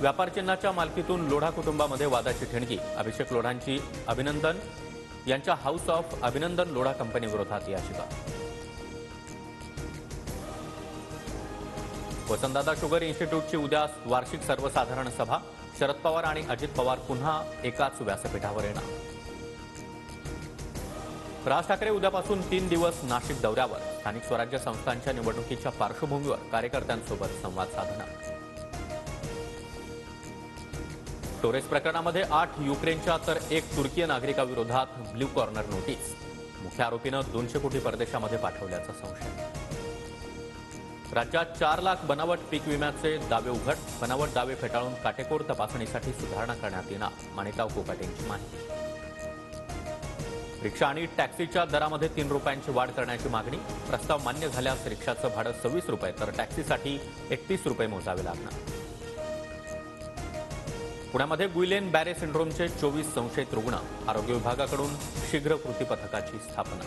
व्यापार चिन्हाच्या मालकीतून लोढा कुटुंबामध्ये वादाची ठिणगी. अभिषेक लोढांची अभिनंदन यांच्या हाऊस ऑफ अभिनंदन लोढा कंपनी विरोधात याचिका. वसंतदादा शुगर इन्स्टिट्यूटची उद्या वार्षिक सर्वसाधारण सभा. शरद पवार आणि अजित पवार पुन्हा एकाच व्यासपीठावर येणार. राज ठाकरे उद्यापासून 3 दिवस नाशिक दौऱ्यावर. स्थानिक स्वराज्य संस्थांच्या निवडणुकीच्या पार्श्वभूमीवर कार्यकर्त्यांसोबत संवाद साधणार. टोरेस प्रकरणामध्ये 8 युक्रेनच्या तर 1 तुर्कीय नागरिकाविरोधात ब्ल्यू कॉर्नर नोटीस. मुख्य आरोपीनं 200 कोटी परदेशामध्ये पाठवल्याचा संशय. राज्यात 4 लाख बनावट पीक विम्याचे दावे उघड. बनावट दावे फेटाळून काटेकोर तपासणीसाठी सुधारणा करण्यात येणार. माणिकराव कोकाटेंची माहिती. रिक्षा आणि टॅक्सीच्या दरामध्ये 3 रुपयांची वाढ करण्याची मागणी. प्रस्ताव मान्य झाल्यास रिक्षाचं भाडं 26 रुपये तर टॅक्सीसाठी 31 रुपये मोजावे लागणार. पुण्यामध्ये गुइलेन बॅरे सिंड्रोमचे 24 संशयित रुग्ण. आरोग्य विभागाकडून शीघ्र कृती पथकाची स्थापना.